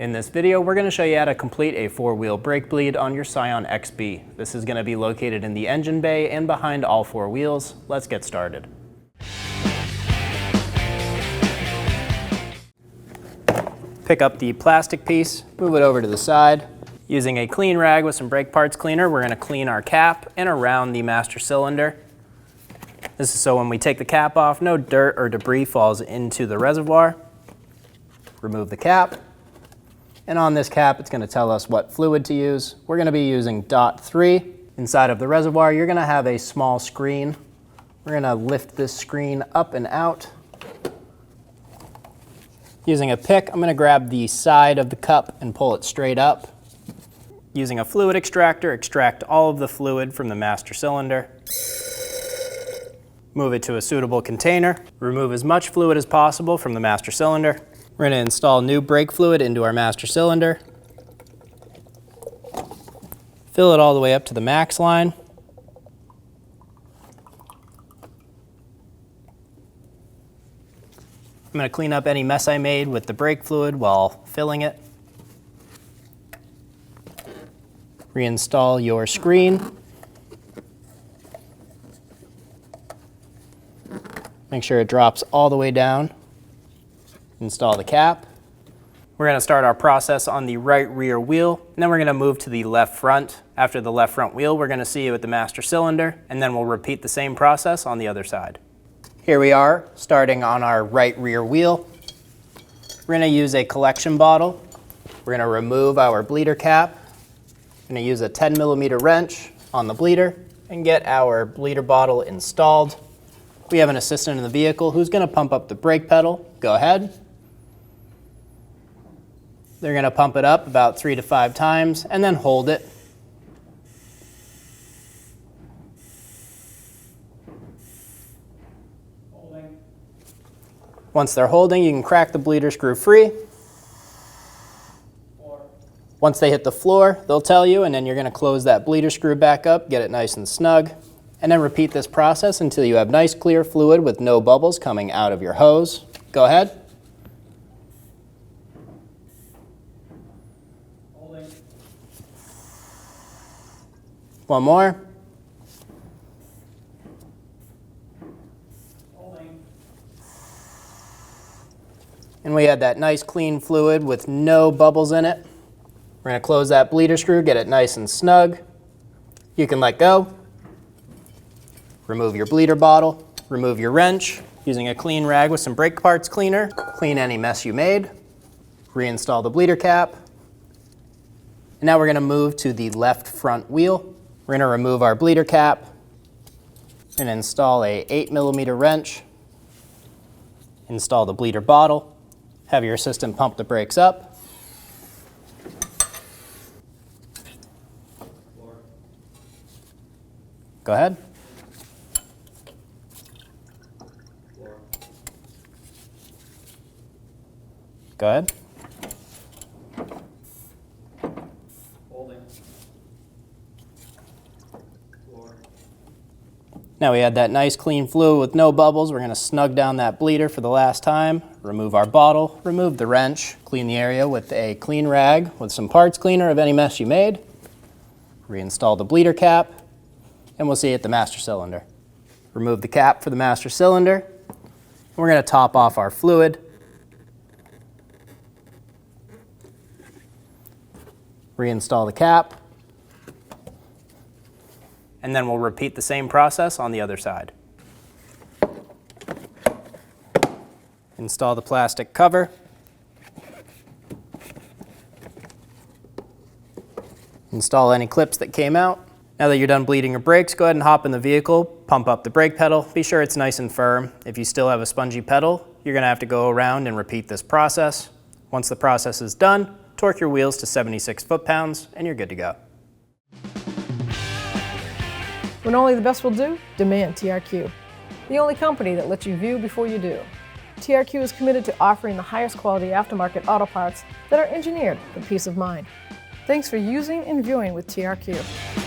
In this video, we're going to show you how to complete a 4-wheel brake bleed on your Scion XB. This is going to be located in the engine bay and behind all 4 wheels. Let's get started. Pick up the plastic piece, move it over to the side. Using a clean rag with some brake parts cleaner, we're going to clean our cap and around the master cylinder. This is so when we take the cap off, no dirt or debris falls into the reservoir. Remove the cap. And on this cap, it's going to tell us what fluid to use. We're going to be using .3. Inside of the reservoir, you're going to have a small screen. We're going to lift this screen up and out. Using a pick, I'm going to grab the side of the cup and pull it straight up. Using a fluid extractor, extract all of the fluid from the master cylinder. Move it to a suitable container. Remove as much fluid as possible from the master cylinder. We're going to install new brake fluid into our master cylinder. Fill it all the way up to the max line. I'm going to clean up any mess I made with the brake fluid while filling it. Reinstall your screen. Make sure it drops all the way down. Install the cap. We're going to start our process on the right rear wheel, and then we're going to move to the left front. After the left front wheel, we're going to see you at the master cylinder, and then we'll repeat the same process on the other side. Here we are, starting on our right rear wheel. We're going to use a collection bottle. We're going to remove our bleeder cap. We're going to use a 10mm wrench on the bleeder and get our bleeder bottle installed. We have an assistant in the vehicle who's going to pump up the brake pedal. Go ahead. They're going to pump it up about 3 to 5 times and then hold it. Holding. Once they're holding, you can crack the bleeder screw free. Once they hit the floor, they'll tell you, and then you're going to close that bleeder screw back up, get it nice and snug, and then repeat this process until you have nice clear fluid with no bubbles coming out of your hose. Go ahead. Holding. One more. Holding. And we had that nice clean fluid with no bubbles in it. We're going to close that bleeder screw, get it nice and snug. You can let go. Remove your bleeder bottle. Remove your wrench. Using a clean rag with some brake parts cleaner, clean any mess you made. Reinstall the bleeder cap. And now we're going to move to the left front wheel. We're going to remove our bleeder cap and install a 8mm wrench. Install the bleeder bottle. Have your assistant pump the brakes up. Go ahead. Go ahead. Holding. Floor. Now we had that nice clean fluid with no bubbles. We're going to snug down that bleeder for the last time. Remove our bottle, remove the wrench, clean the area with a clean rag with some parts cleaner of any mess you made. Reinstall the bleeder cap. And we'll see you at the master cylinder. Remove the cap for the master cylinder. We're going to top off our fluid. Reinstall the cap. And then we'll repeat the same process on the other side. Install the plastic cover. Install any clips that came out. Now that you're done bleeding your brakes, go ahead and hop in the vehicle, pump up the brake pedal. Be sure it's nice and firm. If you still have a spongy pedal, you're going to have to go around and repeat this process. Once the process is done, torque your wheels to 76 foot-pounds, and you're good to go. When only the best will do, demand TRQ. The only company that lets you view before you do. TRQ is committed to offering the highest quality aftermarket auto parts that are engineered for peace of mind. Thanks for using and viewing with TRQ.